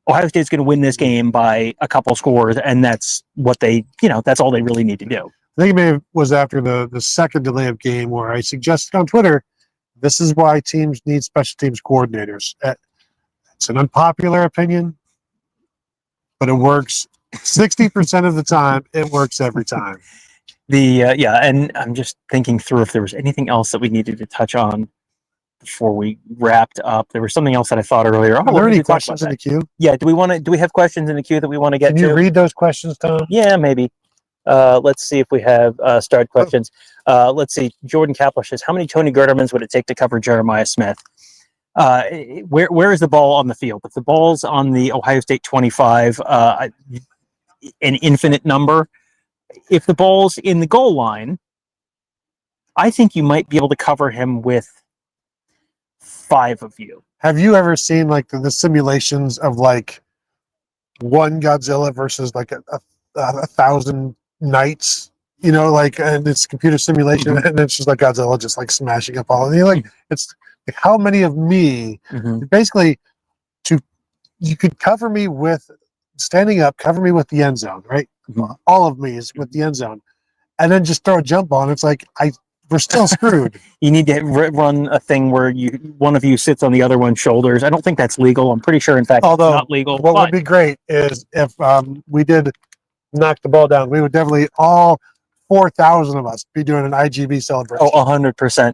Ohio State's going to win this game by a couple scores, and that's what that's all they really need to do. I think it was after the second delay of game where I suggested on Twitter, this is why teams need special teams coordinators. It's an unpopular opinion, but it works 60% of the time. It works every time. And I'm just thinking through if there was anything else that we needed to touch on before we wrapped up. There was something else that I thought earlier. Are there any questions in the queue? Yeah. Do we have questions in the queue that we want to get to? Can you read those questions, Tom? Yeah, maybe. Let's see if we have start questions. Let's see. Jordan Kapler says, how many Tony Gerdermans would it take to cover Jeremiah Smith? Where is the ball on the field? If the ball's on the Ohio State 25, an infinite number. If the ball's in the goal line, I think you might be able to cover him with 5 of you. Have you ever seen like the simulations of like one Godzilla versus like a 1,000 knights? And it's computer simulation, and it's just like Godzilla just like smashing up all of you. Like it's like, how many of me? Basically, you could cover me with standing up, cover me with the end zone, right? All of me is with the end zone, and then just throw a jump ball. And it's like we're still screwed. You need to run a thing where one of you sits on the other one's shoulders. I don't think that's legal. I'm pretty sure, in fact, it's not legal. What would be great is if we did knock the ball down, we would definitely all 4,000 of us be doing an IGB celebration. Oh, 100%.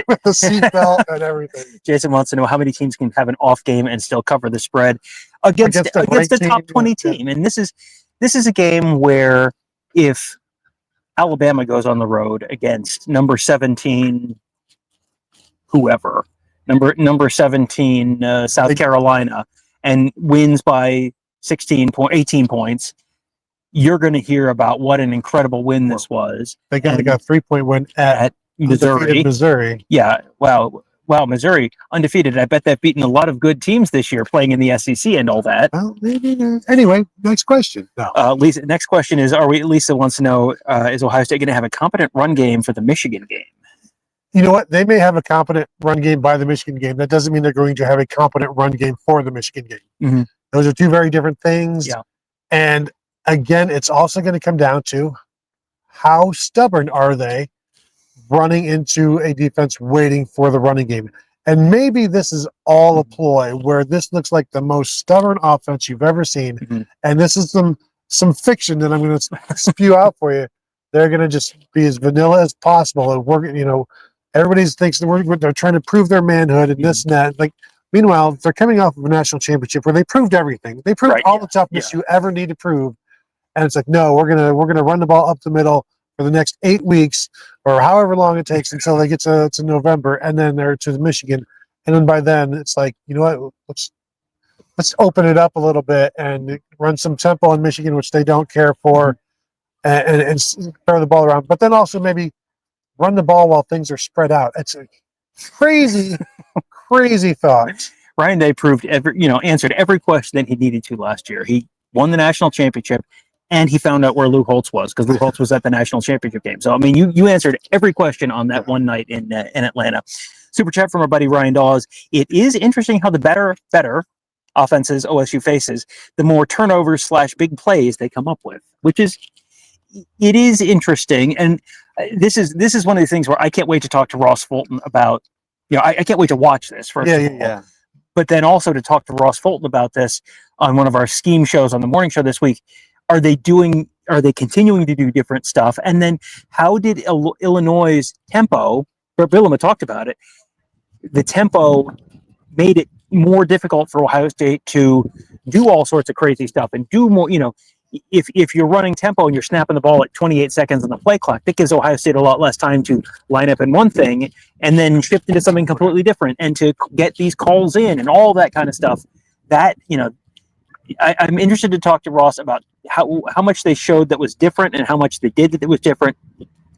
With the seatbelt and everything. Jason wants to know how many teams can have an off game and still cover the spread against the top 20 team. And this is a game where if Alabama goes on the road against number 17, whoever, number 17, South Carolina, and wins by 18 points, you're going to hear about what an incredible win this was. They got a 3-point win at Missouri. Yeah. Wow, Missouri undefeated. I bet they've beaten a lot of good teams this year playing in the SEC and all that. Well, maybe not. Anyway, next question. No. Lisa, next question is, Lisa wants to know, is Ohio State going to have a competent run game for the Michigan game? You know what? They may have a competent run game by the Michigan game. That doesn't mean they're going to have a competent run game for the Michigan game. Those are 2 very different things. Yeah. And again, it's also going to come down to how stubborn are they running into a defense waiting for the running game. And maybe this is all a ploy where this looks like the most stubborn offense you've ever seen. And this is some fiction that I'm going to spew out for you. They're going to just be as vanilla as possible. And we're, everybody thinks they're trying to prove their manhood and this and that. Like, meanwhile, they're coming off of a national championship where they proved everything. They proved all the toughness you ever need to prove. And it's like, no, we're gonna run the ball up the middle for the next 8 weeks or however long it takes until they get to November, and then they're to Michigan, and then by then it's like, you know what, let's open it up a little bit and run some tempo in Michigan, which they don't care for, and throw the ball around, but then also maybe run the ball while things are spread out. It's a crazy, crazy thought. Ryan Day proved answered every question that he needed to last year. He won the national championship, and he found out where Lou Holtz was, because Lou Holtz was at the national championship game. So, I mean, you answered every question on that one night in Atlanta. Super chat from our buddy Ryan Dawes. It is interesting how the better offenses OSU faces, the more turnovers / big plays they come up with, it is interesting. And this is one of the things where I can't wait to talk to Ross Fulton about, I can't wait to watch this, first of all. but then also to talk to Ross Fulton about this on one of our scheme shows on the morning show this week. Are they continuing to do different stuff? And then how did Illinois' tempo, Bill talked about it, the tempo made it more difficult for Ohio State to do all sorts of crazy stuff and do more, if you're running tempo and you're snapping the ball at 28 seconds on the play clock, that gives Ohio State a lot less time to line up in one thing and then shift into something completely different and to get these calls in and all that kind of stuff. That, I'm interested to talk to Ross about how much they showed that was different and how much they did that was different,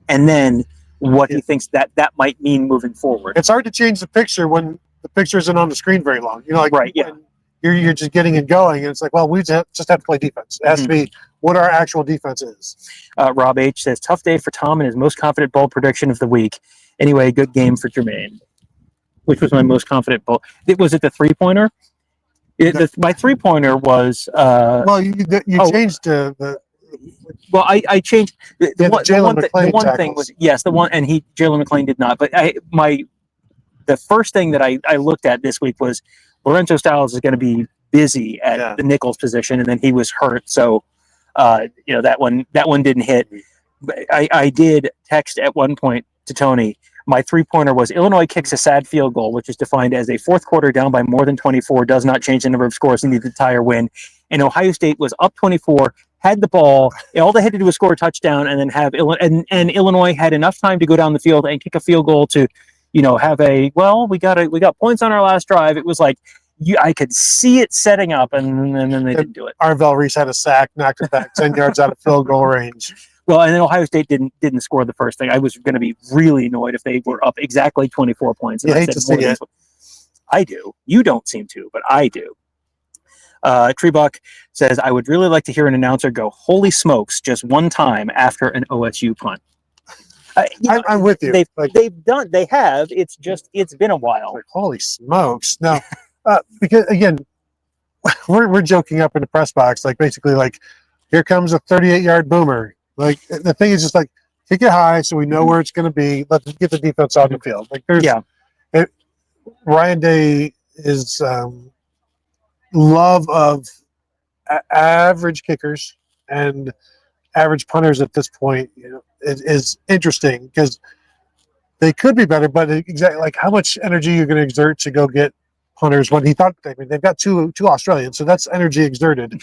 and then what he thinks that might mean moving forward. It's hard to change the picture when the picture isn't on the screen very long. Right, yeah. You're just getting it going, and it's like, well, we just have to play defense. It has to be what our actual defense is. Rob H. says, tough day for Tom and his most confident bold prediction of the week. Anyway, good game for Jermaine. Which was my most confident bold? Was it the three-pointer? My three-pointer was... you changed the... Well, I changed... The one thing was... Yes, the one... And Jalen McClain did not. But the first thing that I looked at this week was Lorenzo Styles is going to be busy at the Nichols position, and then he was hurt, so that one didn't hit. I did text at one point to Tony. My three-pointer was Illinois kicks a sad field goal, which is defined as a fourth quarter down by more than 24, does not change the number of scores needed to tie or win. And Ohio State was up 24, had the ball. All they had to do was score a touchdown, and then have and Illinois had enough time to go down the field and kick a field goal to. Have we got points on our last drive. It was like I could see it setting up, and then they didn't do it. Arvell Reese had a sack, knocked it back 10 yards out of field goal range. Well, and then Ohio State didn't score the first thing. I was going to be really annoyed if they were up exactly 24 points. You hate to see it. I do. You don't seem to, but I do. Treebuck says, I would really like to hear an announcer go, holy smokes, just one time after an OSU punt. I'm with you. They have. It's been a while. Like, holy smokes! No, because again, we're joking up in the press box, like basically, like here comes a 38-yard boomer. Like the thing is just like kick it high so we know where it's going to be. Let's get the defense on the field. Like Ryan Day is love of average kickers and average punters at this point. Is interesting because they could be better, but exactly like how much energy you're going to exert to go get punters when he thought they've got two Australians, so that's energy exerted.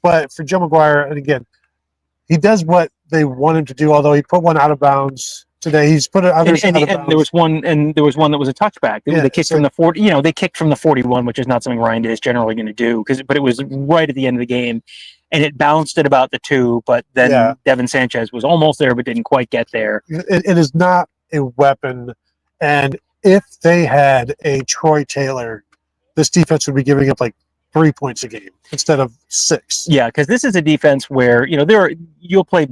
But for Joe McGuire, and again, he does what they want him to do. Although he put one out of bounds today, he's put others out of bounds. And there was one that was a touchback. They kicked from the 40. They kicked from the 41, which is not something Ryan Day is generally going to do. But it was right at the end of the game. And it bounced at about the 2, but then Devin Sanchez was almost there, but didn't quite get there. It is not a weapon. And if they had a Troy Taylor, this defense would be giving up like 3 points a game instead of 6. Yeah, because this is a defense where, you'll play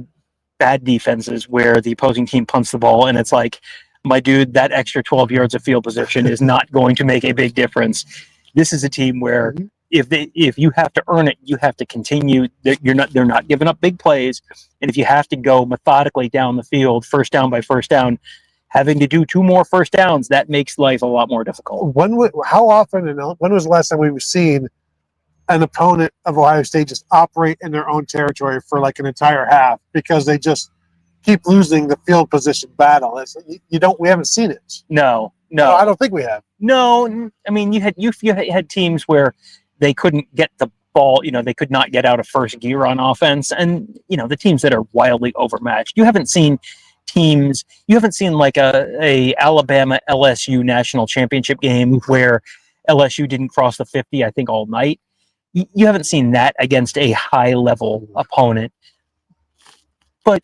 bad defenses where the opposing team punts the ball, and it's like, my dude, that extra 12 yards of field position is not going to make a big difference. This is a team where if you have to earn it, you have to continue. They're not giving up big plays, and if you have to go methodically down the field, first down by first down, having to do 2 more first downs, that makes life a lot more difficult. How often and when was the last time we've seen an opponent of Ohio State just operate in their own territory for like an entire half because they just keep losing the field position battle? We haven't seen it. No, I don't think we have. No, I mean you had teams where they couldn't get the ball, they could not get out of first gear on offense. And, the teams that are wildly overmatched, you haven't seen like a Alabama LSU national championship game where LSU didn't cross the 50, I think, all night. You haven't seen that against a high level opponent. But,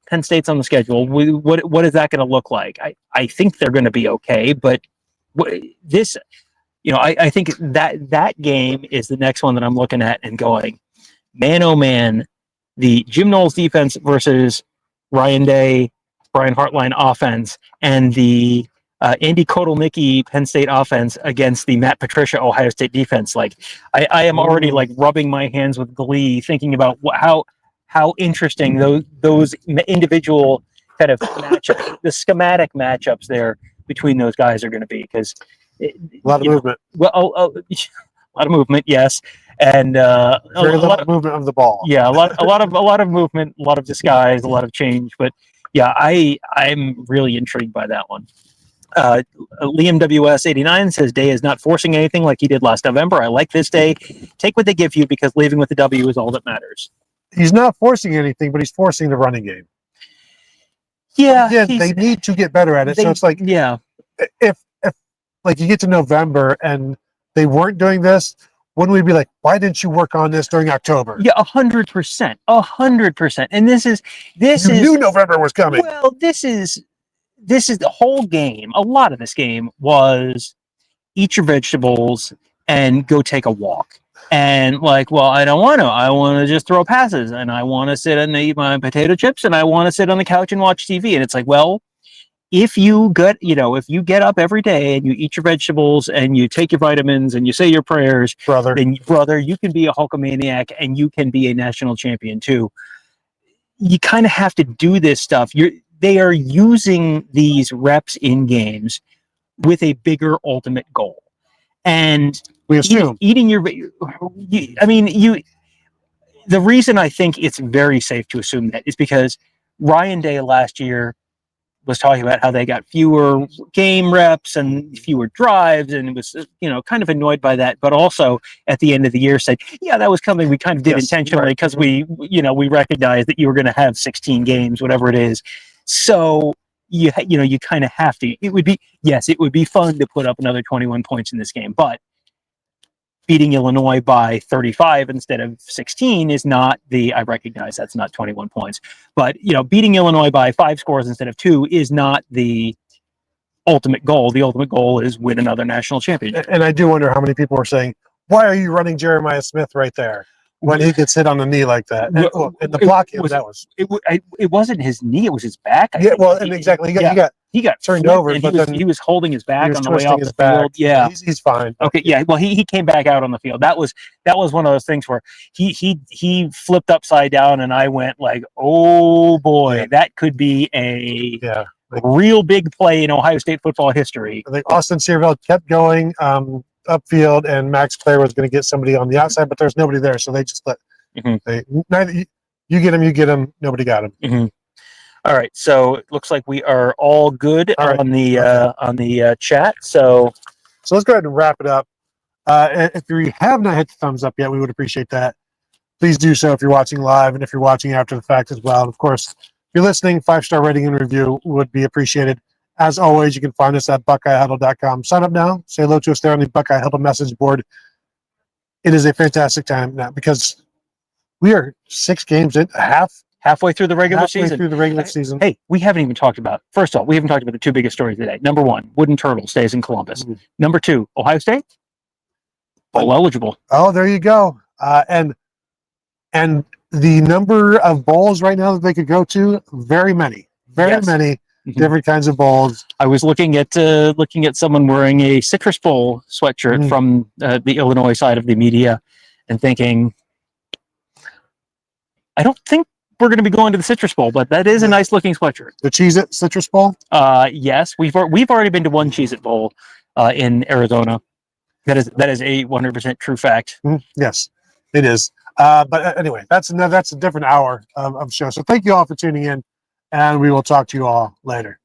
Penn State's on the schedule. What is that going to look like? I think they're going to be okay, but this, I think that game is the next one that I'm looking at and going, man, oh man, the Jim Knowles defense versus Ryan Day, Brian Hartline offense, and the Andy Kotelnicki Penn State offense against the Matt Patricia Ohio State defense. Like, I am already like rubbing my hands with glee thinking about how interesting those individual kind of matchups, the schematic matchups there between those guys are going to be, because A lot of you know, movement. well, a lot of movement, yes, and Very little movement of the ball. yeah, a lot of movement, a lot of disguise, a lot of change. But yeah, I'm really intrigued by that one. Liam WS89 says Day is not forcing anything like he did last November. I like this Day. Take what they give you because leaving with the W is all that matters. He's not forcing anything, but he's forcing the running game. Yeah, Again, they need to get better at it. So it's like, yeah, if like you get to November and they weren't doing this, wouldn't we be like, why didn't you work on this during October? yeah, 100%, 100%. And this is You knew November was coming. well, this is the whole game. A lot of this game was eat your vegetables and go take a walk. And like, well, I don't want to. I want to just throw passes, and I want to sit and eat my potato chips, and I want to sit on the couch and watch TV. And it's like, well, if you get up every day and you eat your vegetables and you take your vitamins and you say your prayers, Brother, then you can be a Hulkamaniac and you can be a national champion too. You kind of have to do this stuff. They are using these reps in games with a bigger ultimate goal. And we assume eating your, the reason I think it's very safe to assume that is because Ryan Day last year was talking about how they got fewer game reps and fewer drives, and it was, kind of annoyed by that. But also at the end of the year said, yeah, that was coming. We kind of did intentionally because we recognized that you were going to have 16 games, whatever it is. So you kind of have to. It would be fun to put up another 21 points in this game, but beating Illinois by 35 instead of 16 is not I recognize that's not 21 points, but beating Illinois by 5 scores instead of 2 is not the ultimate goal. The ultimate goal is win another national championship. And I do wonder how many people are saying, why are you running Jeremiah Smith right there when he gets hit on the knee like that? And the blocking, it wasn't his knee, it was his back. Exactly. He got turned over, and but he was holding his back on the way off the back. field. Yeah, he's fine. Okay, yeah. Well, he came back out on the field. That was one of those things where he flipped upside down, and I went like, oh boy, that could be a real big play in Ohio State football history. I think Austin Searville kept going upfield, and Max Clare was going to get somebody on the outside, but there's nobody there, so they just let. Neither you get him. Nobody got him. Mm-hmm. All right, so it looks like we are all good on the chat. So let's go ahead and wrap it up. If you have not hit the thumbs up yet, we would appreciate that. Please do so if you're watching live and if you're watching after the fact as well. And of course, if you're listening, 5-star rating and review would be appreciated. As always, you can find us at BuckeyeHuddle.com. Sign up now. Say hello to us there on the Buckeye Huddle message board. It is a fantastic time now because we are 6 games in, halfway through the regular season. Hey, we haven't even talked about, first of all, we haven't talked about the 2 biggest stories today. Number 1, Wooden Turtle stays in Columbus. Mm-hmm. Number 2, Ohio State, bowl eligible. Oh, there you go. And the number of bowls right now that they could go to, very many different kinds of bowls. I was looking at someone wearing a Citrus Bowl sweatshirt from the Illinois side of the media and thinking, I don't think we're going to be going to the Citrus Bowl, but that is a nice looking sweatshirt. The Cheez-It Citrus Bowl? Yes, we've already been to one Cheez-It Bowl in Arizona. That is a 100% true fact. Yes, it is. But anyway, that's a different hour of show. So thank you all for tuning in, and we will talk to you all later.